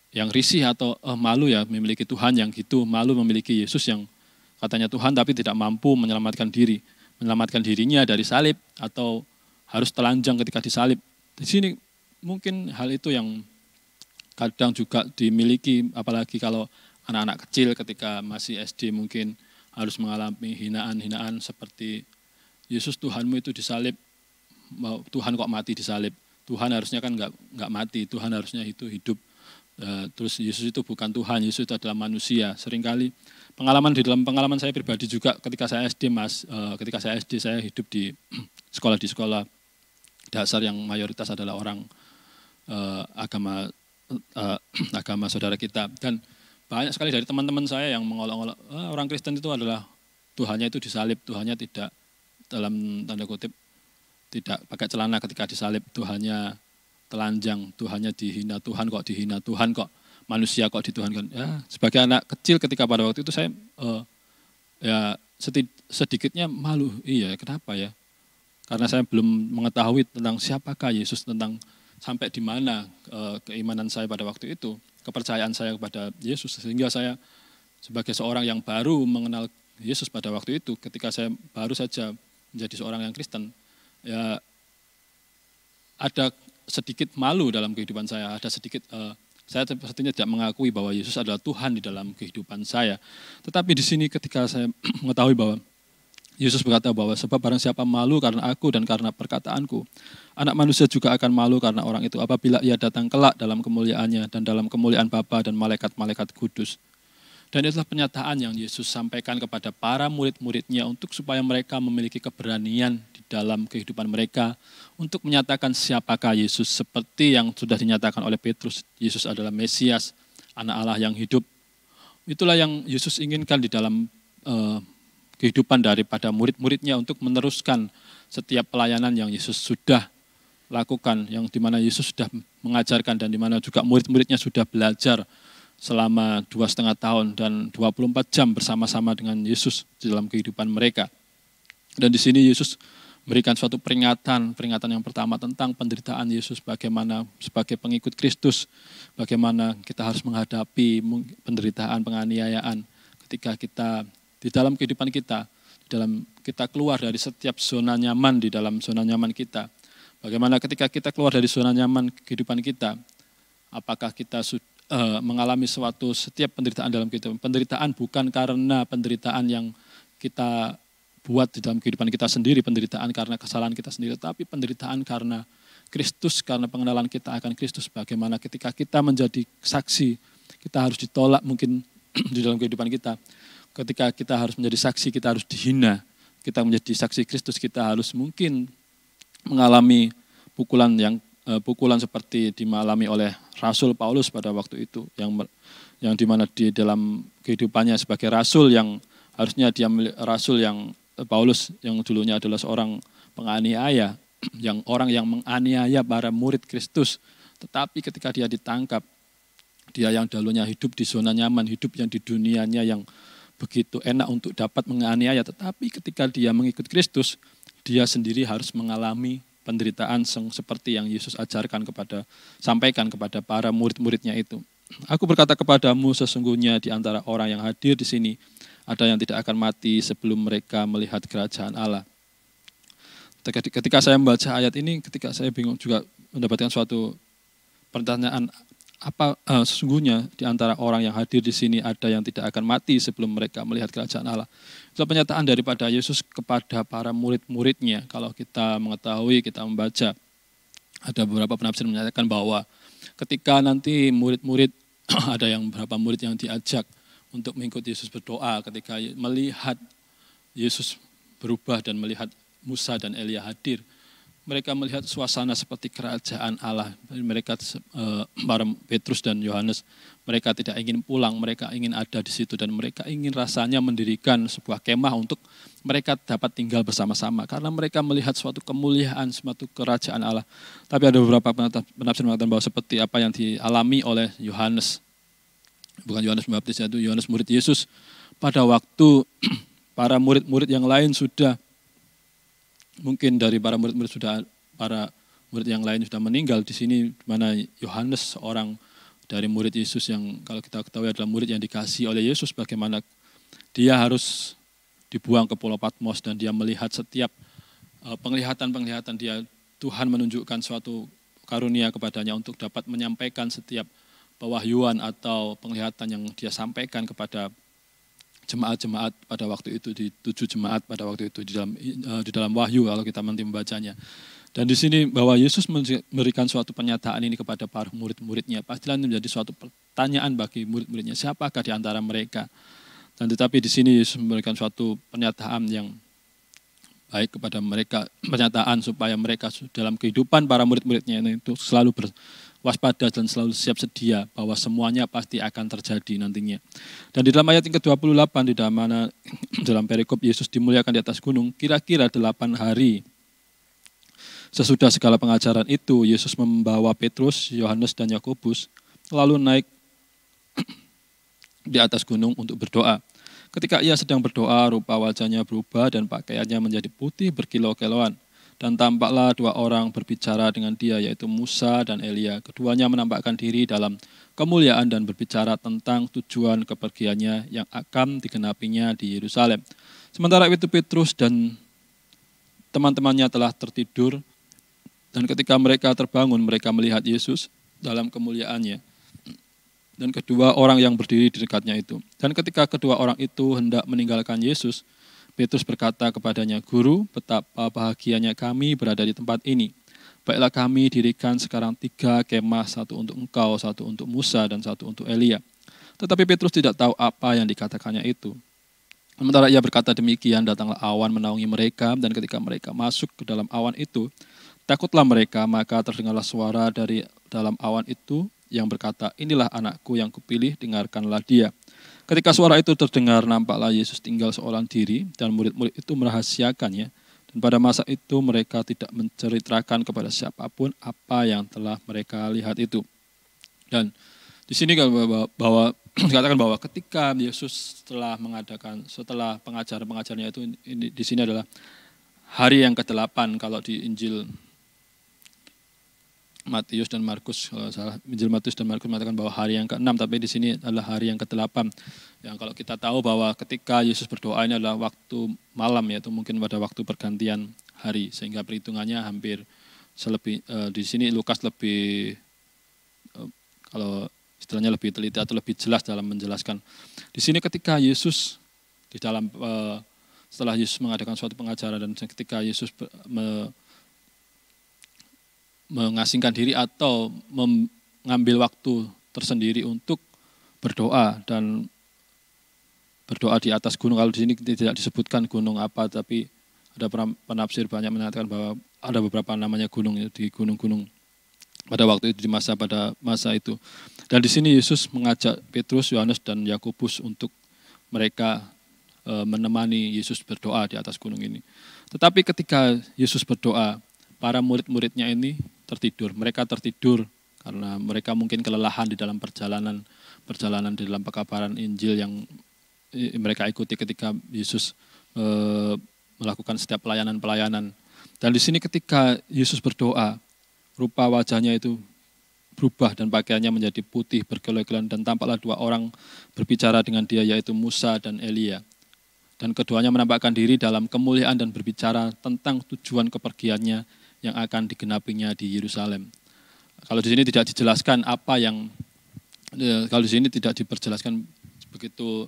yang risih atau malu ya, memiliki Tuhan yang gitu, malu memiliki Yesus yang katanya Tuhan tapi tidak mampu menyelamatkan dirinya dari salib atau harus telanjang ketika disalib. Di sini mungkin hal itu yang kadang juga dimiliki, apalagi kalau anak-anak kecil ketika masih SD mungkin harus mengalami hinaan-hinaan seperti Yesus Tuhanmu itu disalib, Tuhan kok mati disalib, Tuhan harusnya kan nggak mati, Tuhan harusnya itu hidup. Terus Yesus itu bukan Tuhan, Yesus itu adalah manusia. Seringkali di dalam pengalaman saya pribadi juga ketika saya SD, saya hidup di sekolah dasar yang mayoritas adalah orang agama saudara kita. Dan banyak sekali dari teman-teman saya yang mengolok-olok, orang Kristen itu adalah Tuhannya itu disalib, Tuhannya tidak, dalam tanda kutip, tidak pakai celana ketika disalib, Tuhannya telanjang, Tuhannya dihina, Tuhan kok dihina, Tuhan kok manusia kok dituhankan. Ya, sebagai anak kecil ketika pada waktu itu saya ya sedikitnya malu. Iya, kenapa ya? Karena saya belum mengetahui tentang siapakah Yesus, tentang sampai di mana keimanan saya pada waktu itu, kepercayaan saya kepada Yesus, sehingga saya sebagai seorang yang baru mengenal Yesus pada waktu itu, ketika saya baru saja menjadi seorang yang Kristen, ya ada sedikit malu dalam kehidupan saya, ada sedikit saya sepertinya tidak mengakui bahwa Yesus adalah Tuhan di dalam kehidupan saya. Tetapi di sini ketika saya mengetahui bahwa Yesus berkata bahwa sebab barang siapa malu karena aku dan karena perkataanku, anak manusia juga akan malu karena orang itu apabila ia datang kelak dalam kemuliaannya dan dalam kemuliaan Bapa dan malaikat-malaikat kudus. Dan itulah pernyataan yang Yesus sampaikan kepada para murid-muridnya untuk supaya mereka memiliki keberanian di dalam kehidupan mereka untuk menyatakan siapakah Yesus, seperti yang sudah dinyatakan oleh Petrus, Yesus adalah Mesias, anak Allah yang hidup. Itulah yang Yesus inginkan di dalam kehidupan daripada murid-muridnya untuk meneruskan setiap pelayanan yang Yesus sudah lakukan, yang dimana Yesus sudah mengajarkan dan dimana juga murid-muridnya sudah belajar selama 2,5 tahun dan 24 jam bersama-sama dengan Yesus di dalam kehidupan mereka. Dan di sini Yesus memberikan suatu peringatan yang pertama tentang penderitaan Yesus, bagaimana sebagai pengikut Kristus, bagaimana kita harus menghadapi penderitaan, penganiayaan ketika kita di dalam kehidupan kita, di dalam kita keluar dari setiap zona nyaman di dalam zona nyaman kita. Bagaimana ketika kita keluar dari zona nyaman kehidupan kita, apakah kita mengalami setiap penderitaan dalam kehidupan. Penderitaan bukan karena penderitaan yang kita buat di dalam kehidupan kita sendiri, penderitaan karena kesalahan kita sendiri, tapi penderitaan karena Kristus, karena pengenalan kita akan Kristus. Bagaimana ketika kita menjadi saksi, kita harus ditolak mungkin di dalam kehidupan kita. Ketika kita harus menjadi saksi, kita harus dihina. Kita menjadi saksi Kristus, kita harus mungkin mengalami pukulan seperti dialami oleh Rasul Paulus pada waktu itu, yang dimana di dalam kehidupannya sebagai rasul yang harusnya dia rasul yang Paulus yang dulunya adalah seorang penganiaya, yang orang yang menganiaya para murid Kristus, tetapi ketika dia ditangkap, dia yang dulunya hidup di zona nyaman, hidup yang di dunianya yang begitu enak untuk dapat menganiaya, tetapi ketika dia mengikut Kristus, dia sendiri harus mengalami penderitaan seperti yang Yesus sampaikan kepada para murid-muridnya itu. Aku berkata kepadamu, sesungguhnya di antara orang yang hadir di sini ada yang tidak akan mati sebelum mereka melihat kerajaan Allah. Ketika saya membaca ayat ini, ketika saya bingung juga mendapatkan suatu pertanyaan, sesungguhnya di antara orang yang hadir di sini ada yang tidak akan mati sebelum mereka melihat kerajaan Allah. Itu pernyataan daripada Yesus kepada para murid-muridnya. Kalau kita mengetahui, kita membaca, ada beberapa penafsir menyatakan bahwa ketika nanti murid-murid, ada yang beberapa murid yang diajak untuk mengikuti Yesus berdoa, ketika melihat Yesus berubah dan melihat Musa dan Elia hadir, mereka melihat suasana seperti kerajaan Allah. Mereka, para Petrus dan Yohanes, mereka tidak ingin pulang, mereka ingin ada di situ dan mereka ingin rasanya mendirikan sebuah kemah untuk mereka dapat tinggal bersama-sama. Karena mereka melihat suatu kemuliaan, suatu kerajaan Allah. Tapi ada beberapa penafsir mengatakan bahwa seperti apa yang dialami oleh Yohanes, bukan Yohanes Pembaptis, itu Yohanes murid Yesus, pada waktu para murid-murid yang lain sudah, mungkin dari para murid yang lain sudah meninggal, di sini di mana Yohanes, seorang dari murid Yesus yang kalau kita ketahui adalah murid yang dikasihi oleh Yesus, bagaimana dia harus dibuang ke Pulau Patmos dan dia melihat setiap penglihatan dia, Tuhan menunjukkan suatu karunia kepadanya untuk dapat menyampaikan setiap pewahyuan atau penglihatan yang dia sampaikan kepada jemaat-jemaat pada waktu itu, di 7 jemaat pada waktu itu di dalam Wahyu kalau kita nanti membacanya. Dan di sini bahwa Yesus memberikan suatu pernyataan ini kepada para murid-muridnya, pastilah menjadi suatu pertanyaan bagi murid-muridnya, siapakah di antara mereka. Dan tetapi di sini Yesus memberikan suatu pernyataan yang baik kepada mereka, pernyataan supaya mereka dalam kehidupan para murid-muridnya itu selalu waspada dan selalu siap sedia bahwa semuanya pasti akan terjadi nantinya. Dan di dalam ayat yang ke-28 di dalam mana dalam perikop Yesus dimuliakan di atas gunung, kira-kira 8 hari sesudah segala pengajaran itu, Yesus membawa Petrus, Yohanes dan Yakobus lalu naik di atas gunung untuk berdoa. Ketika ia sedang berdoa, rupa wajahnya berubah dan pakaiannya menjadi putih berkilau-kilauan. Dan tampaklah 2 orang berbicara dengan dia, yaitu Musa dan Elia. Keduanya menampakkan diri dalam kemuliaan dan berbicara tentang tujuan kepergiannya yang akan digenapinya di Yerusalem. Sementara itu Petrus dan teman-temannya telah tertidur, dan ketika mereka terbangun, mereka melihat Yesus dalam kemuliaannya. Dan kedua orang yang berdiri di dekatnya itu. Dan ketika kedua orang itu hendak meninggalkan Yesus, Petrus berkata kepadanya, "Guru, betapa bahagianya kami berada di tempat ini. Baiklah kami dirikan sekarang 3 kemah, 1 untuk engkau, 1 untuk Musa, dan 1 untuk Elia." Tetapi Petrus tidak tahu apa yang dikatakannya itu. Sementara ia berkata demikian, datanglah awan menaungi mereka, dan ketika mereka masuk ke dalam awan itu, takutlah mereka, maka terdengarlah suara dari dalam awan itu yang berkata, "Inilah anakku yang kupilih, dengarkanlah dia." Ketika suara itu terdengar, nampaklah Yesus tinggal seorang diri dan murid-murid itu merahasiakannya. Dan pada masa itu mereka tidak menceritakan kepada siapapun apa yang telah mereka lihat itu. Dan di sini bahwa dikatakan bahwa ketika Yesus setelah pengajaran-pengajarannya itu, di sini adalah hari yang ke-8 kalau di Injil Matius dan Markus, kalau salah, Injil Matius dan Markus mengatakan bahwa hari yang ke-6, tapi di sini adalah hari yang ke-8. Yang kalau kita tahu bahwa ketika Yesus berdoa ini adalah waktu malam, yaitu mungkin pada waktu pergantian hari, sehingga perhitungannya hampir di sini Lukas lebih kalau istilahnya lebih teliti atau lebih jelas dalam menjelaskan. Di sini ketika Yesus di dalam setelah Yesus mengadakan suatu pengajaran dan ketika Yesus mengasingkan diri atau mengambil waktu tersendiri untuk berdoa dan berdoa di atas gunung. Kalau di sini tidak disebutkan gunung apa, tapi ada penafsir banyak mengatakan bahwa ada beberapa namanya gunung di gunung-gunung pada waktu itu, pada masa itu. Dan di sini Yesus mengajak Petrus, Yohanes dan Yakobus untuk mereka menemani Yesus berdoa di atas gunung ini. Tetapi ketika Yesus berdoa, para murid-muridnya ini tertidur. Mereka tertidur karena mereka mungkin kelelahan di dalam perjalanan di dalam pekabaran Injil yang mereka ikuti ketika Yesus melakukan setiap pelayanan. Dan di sini ketika Yesus berdoa, rupa wajahnya itu berubah dan pakaiannya menjadi putih berkilau-kilauan, dan tampaklah 2 orang berbicara dengan dia, yaitu Musa dan Elia. Dan keduanya menampakkan diri dalam kemuliaan dan berbicara tentang tujuan kepergiannya yang akan digenapinya di Yerusalem. Kalau di sini tidak dijelaskan kalau di sini tidak diperjelaskan begitu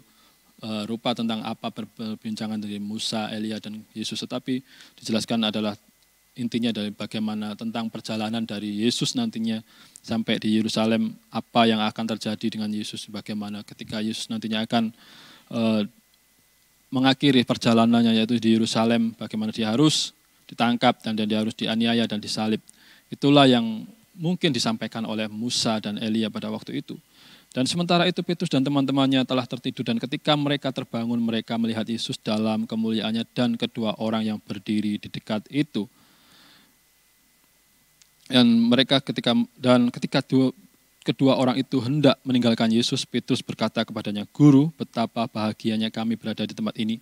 rupa tentang apa perbincangan dari Musa, Elia dan Yesus, tetapi dijelaskan adalah intinya dari bagaimana tentang perjalanan dari Yesus nantinya sampai di Yerusalem, apa yang akan terjadi dengan Yesus, bagaimana ketika Yesus nantinya akan mengakhiri perjalanannya yaitu di Yerusalem, bagaimana dia harus ditangkap dan dia harus dianiaya dan disalib. Itulah yang mungkin disampaikan oleh Musa dan Elia pada waktu itu. Dan sementara itu Petrus dan teman-temannya telah tertidur, dan ketika mereka terbangun, mereka melihat Yesus dalam kemuliaannya dan kedua orang yang berdiri di dekat itu. Dan ketika kedua orang itu hendak meninggalkan Yesus, Petrus berkata kepadanya, "Guru, betapa bahagianya kami berada di tempat ini.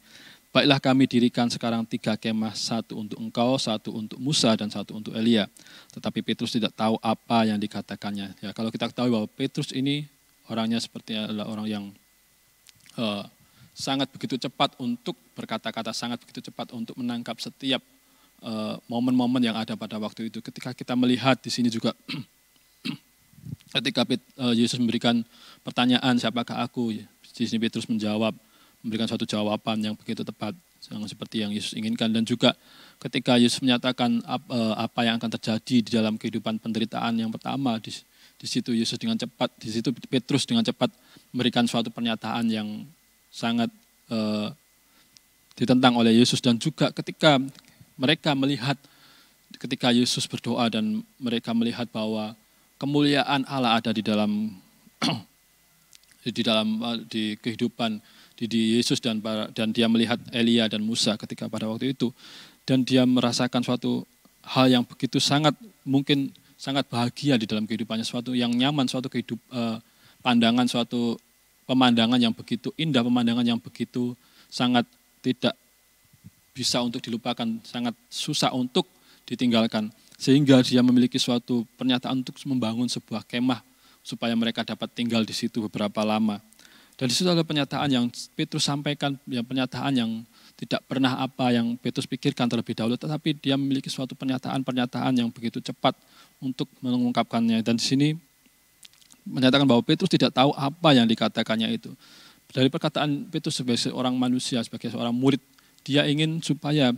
Baiklah kami dirikan sekarang 3 kemah, 1 untuk engkau, 1 untuk Musa, dan 1 untuk Elia." Tetapi Petrus tidak tahu apa yang dikatakannya. Ya, kalau kita ketahui bahwa Petrus ini orangnya sepertinya adalah orang yang sangat begitu cepat untuk berkata-kata, sangat begitu cepat untuk menangkap setiap momen-momen yang ada pada waktu itu. Ketika kita melihat di sini juga, ketika Yesus memberikan pertanyaan, "Siapakah aku?" Di sini Petrus memberikan suatu jawaban yang begitu tepat, seperti yang Yesus inginkan. Dan juga ketika Yesus menyatakan apa yang akan terjadi di dalam kehidupan penderitaan yang pertama, di situ Petrus dengan cepat memberikan suatu pernyataan yang sangat ditentang oleh Yesus. Dan juga ketika mereka melihat, ketika Yesus berdoa dan mereka melihat bahwa kemuliaan Allah ada di dalam di kehidupan di Yesus dan dia melihat Elia dan Musa ketika pada waktu itu, dan dia merasakan suatu hal yang begitu mungkin sangat bahagia di dalam kehidupannya, suatu yang nyaman, suatu pandangan, suatu pemandangan yang begitu indah, pemandangan yang begitu sangat tidak bisa untuk dilupakan, sangat susah untuk ditinggalkan. Sehingga dia memiliki suatu pernyataan untuk membangun sebuah kemah supaya mereka dapat tinggal di situ beberapa lama. Dan di situ ada pernyataan yang Petrus sampaikan, ya, pernyataan yang tidak pernah apa yang Petrus pikirkan terlebih dahulu, tetapi dia memiliki suatu pernyataan yang begitu cepat untuk mengungkapkannya. Dan di sini menyatakan bahwa Petrus tidak tahu apa yang dikatakannya itu. Dari perkataan Petrus sebagai seorang manusia, sebagai seorang murid, dia ingin supaya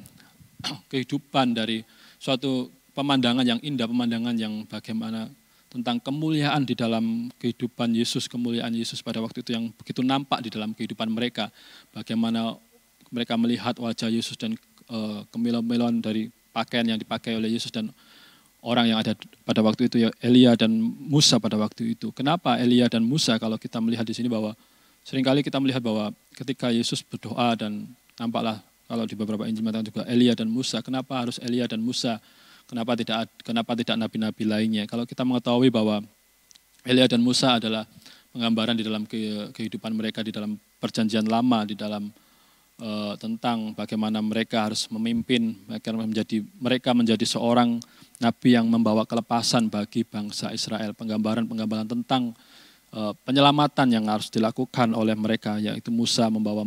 kehidupan dari suatu pemandangan yang indah, pemandangan yang bagaimana tentang kemuliaan di dalam kehidupan Yesus, kemuliaan Yesus pada waktu itu yang begitu nampak di dalam kehidupan mereka. Bagaimana mereka melihat wajah Yesus dan kemilauan dari pakaian yang dipakai oleh Yesus dan orang yang ada pada waktu itu, ya, Elia dan Musa pada waktu itu. Kenapa Elia dan Musa? Kalau kita melihat di sini bahwa seringkali kita melihat bahwa ketika Yesus berdoa dan nampaklah kalau di beberapa Injil mengatakan juga Elia dan Musa. Kenapa harus Elia dan Musa? Kenapa tidak nabi-nabi lainnya? Kalau kita mengetahui bahwa Elia dan Musa adalah penggambaran di dalam kehidupan mereka di dalam perjanjian lama, di dalam tentang bagaimana mereka harus memimpin, mereka menjadi seorang nabi yang membawa kelepasan bagi bangsa Israel. Penggambaran tentang penyelamatan yang harus dilakukan oleh mereka, yaitu Musa membawa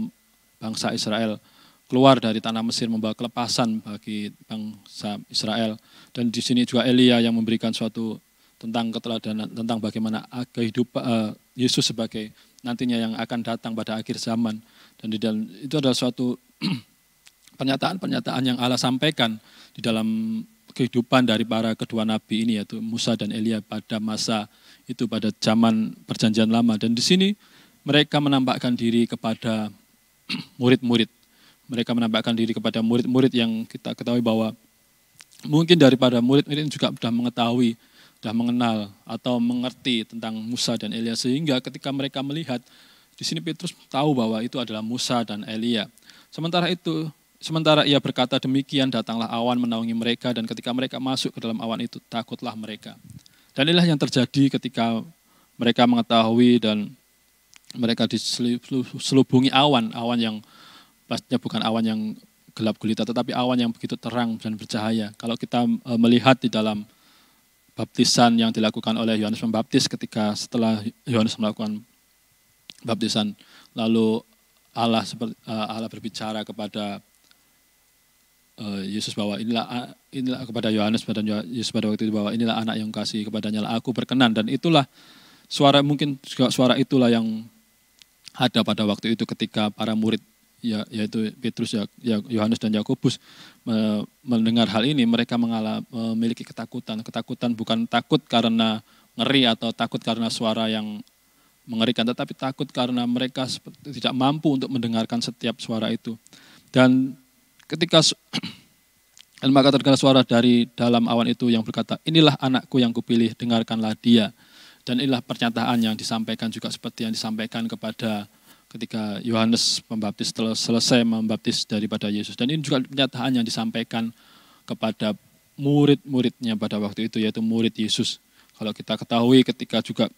bangsa Israel keluar dari tanah Mesir, membawa kelepasan bagi bangsa Israel. Dan di sini juga Elia yang memberikan suatu tentang keteladanan, tentang bagaimana kehidupan Yesus sebagai nantinya yang akan datang pada akhir zaman. Dan itu adalah suatu pernyataan-pernyataan yang Allah sampaikan di dalam kehidupan dari para kedua nabi ini, yaitu Musa dan Elia pada masa itu, pada zaman perjanjian lama. Dan di sini mereka menampakkan diri kepada murid-murid. Mereka menampakkan diri kepada murid-murid yang kita ketahui bahwa mungkin daripada murid-murid ini juga sudah mengetahui, sudah mengenal atau mengerti tentang Musa dan Elia, sehingga ketika mereka melihat, di sini Petrus tahu bahwa itu adalah Musa dan Elia. Sementara ia berkata demikian, datanglah awan menaungi mereka, dan ketika mereka masuk ke dalam awan itu, takutlah mereka. Dan inilah yang terjadi ketika mereka mengetahui dan mereka diselubungi awan yang pastinya bukan awan yang gelap gulita, tetapi awan yang begitu terang dan bercahaya. Kalau kita melihat di dalam baptisan yang dilakukan oleh Yohanes Pembaptis, setelah Yohanes melakukan baptisan, lalu Allah berbicara kepada Yesus bahwa inilah kepada Yohanes pada Yesus pada waktu itu, bahwa inilah anak yang kasih, kepadanya lah aku berkenan. Dan itulah suara itulah yang ada pada waktu itu ketika para murid, yaitu Petrus, Yohanes dan Yakobus mendengar hal ini. Mereka memiliki ketakutan bukan takut karena ngeri atau takut karena suara yang mengerikan, tetapi takut karena mereka tidak mampu untuk mendengarkan setiap suara itu. Dan ketika maka terdengar suara dari dalam awan itu yang berkata, inilah anakku yang kupilih, dengarkanlah dia. Dan inilah pernyataan yang disampaikan juga seperti yang disampaikan kepada ketika Yohanes Pembaptis selesai membaptis daripada Yesus. Dan ini juga pernyataan yang disampaikan kepada murid-muridnya pada waktu itu, yaitu murid Yesus. Kalau kita ketahui ketika juga,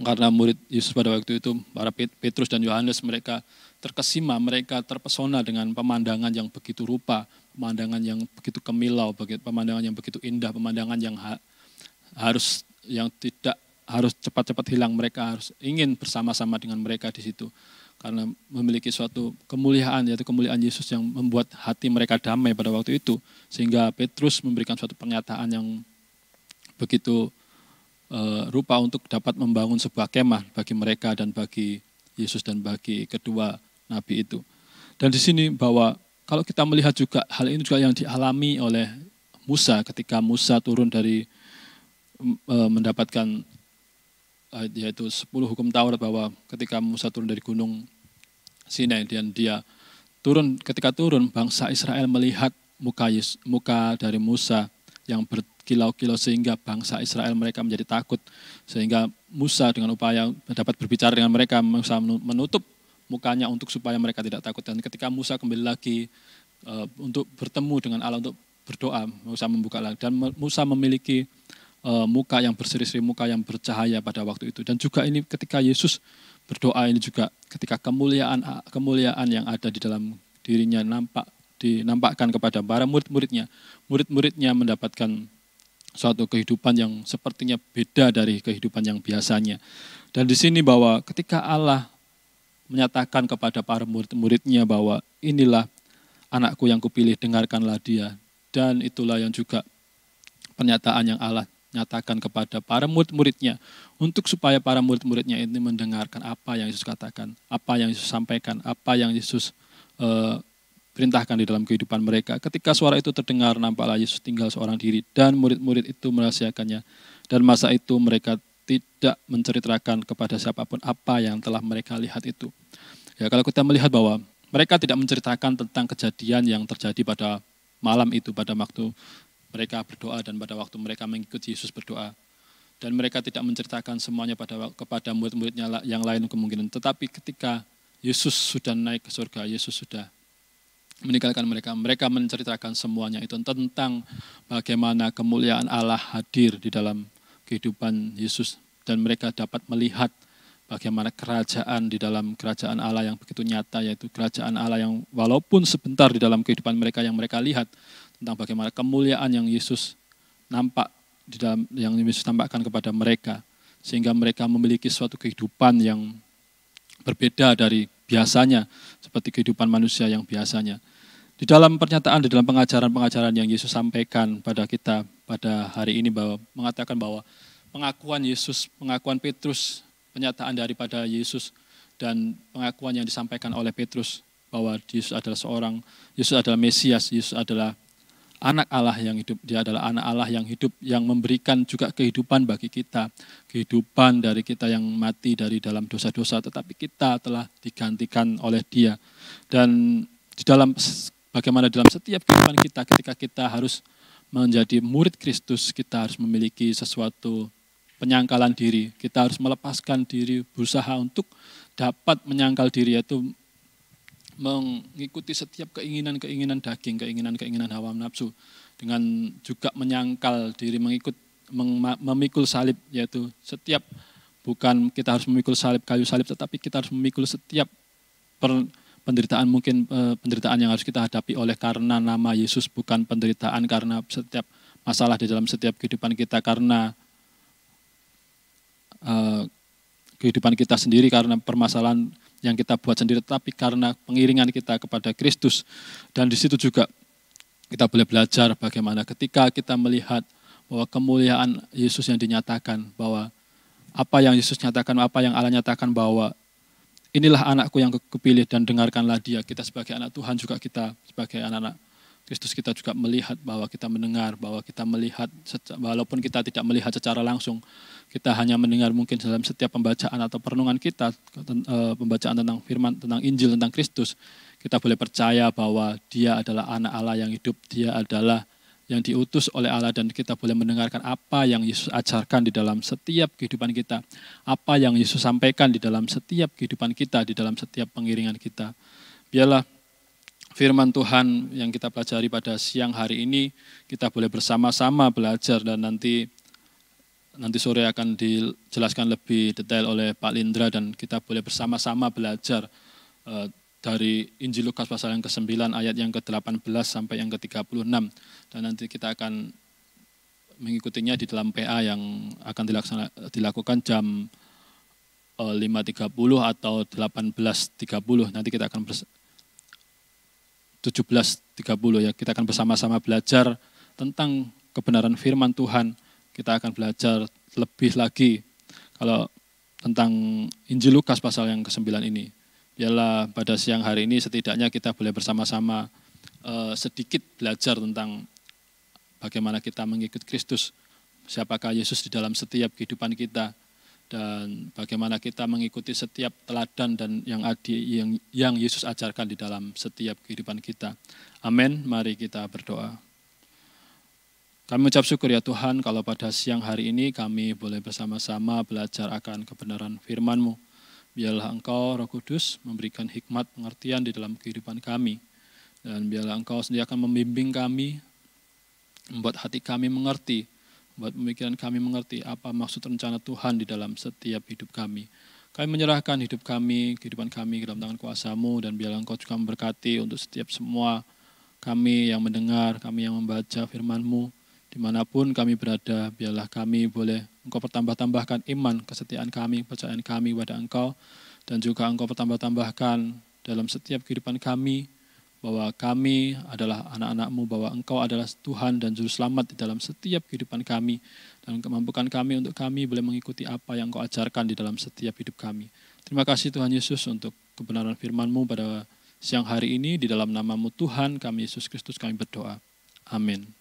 karena murid Yesus pada waktu itu, para Petrus dan Yohanes, mereka terkesima, mereka terpesona dengan pemandangan yang begitu rupa, pemandangan yang begitu kemilau, pemandangan yang begitu indah, pemandangan yang tidak harus cepat-cepat hilang. Mereka harus ingin bersama-sama dengan mereka di situ, karena memiliki suatu kemuliaan, yaitu kemuliaan Yesus yang membuat hati mereka damai pada waktu itu, sehingga Petrus memberikan suatu pernyataan yang begitu rupa untuk dapat membangun sebuah kemah bagi mereka dan bagi Yesus dan bagi kedua nabi itu. Dan di sini bahwa kalau kita melihat juga hal ini juga yang dialami oleh Musa ketika Musa turun dari mendapatkan yaitu 10 hukum Taurat, bahwa ketika Musa turun dari gunung Sinai dan ketika turun bangsa Israel melihat muka dari Musa yang berkilau-kilau sehingga bangsa Israel mereka menjadi takut. Sehingga Musa dengan upaya dapat berbicara dengan mereka, Musa menutup mukanya untuk supaya mereka tidak takut. Dan ketika Musa kembali lagi untuk bertemu dengan Allah, untuk berdoa, Musa membuka lagi. Dan Musa memiliki muka yang berseri-seri, muka yang bercahaya pada waktu itu. Dan juga ini ketika Yesus berdoa ini juga ketika kemuliaan yang ada di dalam dirinya dinampakkan kepada para murid-muridnya. Murid-muridnya mendapatkan suatu kehidupan yang sepertinya beda dari kehidupan yang biasanya. Dan di sini bahwa ketika Allah menyatakan kepada para murid-muridnya bahwa inilah anakku yang kupilih, dengarkanlah dia. Dan itulah yang juga pernyataan yang Allah nyatakan kepada para murid-muridnya untuk supaya para murid-muridnya ini mendengarkan apa yang Yesus katakan, apa yang Yesus sampaikan, apa yang Yesus perintahkan di dalam kehidupan mereka. Ketika suara itu terdengar, nampaklah Yesus tinggal seorang diri dan murid-murid itu merahasiakannya. Dan masa itu mereka tidak menceritakan kepada siapapun apa yang telah mereka lihat itu. Ya, kalau kita melihat bahwa mereka tidak menceritakan tentang kejadian yang terjadi pada malam itu, pada waktu mereka berdoa dan pada waktu mereka mengikuti Yesus berdoa. Dan mereka tidak menceritakan semuanya kepada murid-muridnya yang lain kemungkinan. Tetapi ketika Yesus sudah naik ke surga, Yesus sudah meninggalkan mereka. Mereka menceritakan semuanya itu tentang bagaimana kemuliaan Allah hadir di dalam kehidupan Yesus. Dan mereka dapat melihat bagaimana kerajaan di dalam kerajaan Allah yang begitu nyata, yaitu kerajaan Allah yang walaupun sebentar di dalam kehidupan mereka yang mereka lihat, tentang bagaimana kemuliaan yang Yesus nampak di dalam, yang Yesus tampakkan kepada mereka, sehingga mereka memiliki suatu kehidupan yang berbeda dari biasanya, seperti kehidupan manusia yang biasanya. Di dalam pernyataan, di dalam pengajaran-pengajaran yang Yesus sampaikan pada kita pada hari ini, bahwa mengatakan bahwa pengakuan Yesus, pengakuan Petrus, pernyataan daripada Yesus dan pengakuan yang disampaikan oleh Petrus bahwa Yesus adalah Mesias, Yesus adalah anak Allah yang hidup, dia adalah anak Allah yang hidup, yang memberikan juga kehidupan bagi kita, kehidupan dari kita yang mati dari dalam dosa-dosa, tetapi kita telah digantikan oleh dia. Dan di dalam bagaimana dalam setiap kehidupan kita, ketika kita harus menjadi murid Kristus, kita harus memiliki sesuatu penyangkalan diri, kita harus melepaskan diri, berusaha untuk dapat menyangkal diri, yaitu mengikuti setiap keinginan-keinginan daging, keinginan-keinginan hawa nafsu, dengan juga menyangkal diri, memikul salib, yaitu setiap, bukan kita harus memikul salib, kayu salib, tetapi kita harus memikul setiap penderitaan, mungkin penderitaan yang harus kita hadapi oleh karena nama Yesus, bukan penderitaan karena setiap masalah di dalam setiap kehidupan kita, karena kehidupan kita sendiri, karena permasalahan yang kita buat sendiri, tetapi karena pengiringan kita kepada Kristus. Dan di situ juga kita boleh belajar bagaimana ketika kita melihat bahwa kemuliaan Yesus yang dinyatakan, bahwa apa yang Yesus nyatakan, apa yang Allah nyatakan, bahwa inilah anakku yang kepilih dan dengarkanlah dia. Kita sebagai anak Tuhan juga, kita sebagai anak-anak Kristus, kita juga melihat bahwa kita mendengar, bahwa kita melihat, walaupun kita tidak melihat secara langsung, kita hanya mendengar mungkin dalam setiap pembacaan atau perenungan kita, pembacaan tentang firman, tentang Injil, tentang Kristus, kita boleh percaya bahwa dia adalah anak Allah yang hidup, dia adalah yang diutus oleh Allah, dan kita boleh mendengarkan apa yang Yesus ajarkan di dalam setiap kehidupan kita, apa yang Yesus sampaikan di dalam setiap kehidupan kita, di dalam setiap pengiringan kita. Biarlah firman Tuhan yang kita pelajari pada siang hari ini, kita boleh bersama-sama belajar, dan nanti sore akan dijelaskan lebih detail oleh Pak Lindra, dan kita boleh bersama-sama belajar dari Injil Lukas pasal yang ke-9 ayat yang ke-18 sampai yang ke-36. Dan nanti kita akan mengikutinya di dalam PA yang akan dilakukan jam 5.30 atau 18.30. Nanti kita akan 17.30 ya, kita akan bersama-sama belajar tentang kebenaran firman Tuhan. Kita akan belajar lebih lagi kalau tentang Injil Lukas pasal yang ke-9 ini. Biarlah pada siang hari ini setidaknya kita boleh bersama-sama sedikit belajar tentang bagaimana kita mengikut Kristus, siapakah Yesus di dalam setiap kehidupan kita, dan bagaimana kita mengikuti setiap teladan dan yang Yesus ajarkan di dalam setiap kehidupan kita. Amin. Mari kita berdoa. Kami ucap syukur ya Tuhan kalau pada siang hari ini kami boleh bersama-sama belajar akan kebenaran firman-Mu. Biarlah Engkau Roh Kudus memberikan hikmat pengertian di dalam kehidupan kami. Dan biarlah Engkau sendiri akan membimbing kami, membuat hati kami mengerti, membuat pemikiran kami mengerti apa maksud rencana Tuhan di dalam setiap hidup kami. Kami menyerahkan hidup kami, kehidupan kami ke dalam tangan kuasa-Mu, dan biarlah Engkau juga memberkati untuk setiap semua kami yang mendengar, kami yang membaca firman-Mu. Dimanapun kami berada, biarlah kami boleh Engkau pertambah-tambahkan iman, kesetiaan kami, kepercayaan kami kepada Engkau, dan juga Engkau pertambah-tambahkan dalam setiap kehidupan kami, bahwa kami adalah anak-anak-Mu, bahwa Engkau adalah Tuhan dan Juru Selamat di dalam setiap kehidupan kami, dan kemampukan kami untuk kami boleh mengikuti apa yang Engkau ajarkan di dalam setiap hidup kami. Terima kasih Tuhan Yesus untuk kebenaran firman-Mu pada siang hari ini, di dalam nama-Mu Tuhan kami Yesus Kristus kami berdoa. Amin.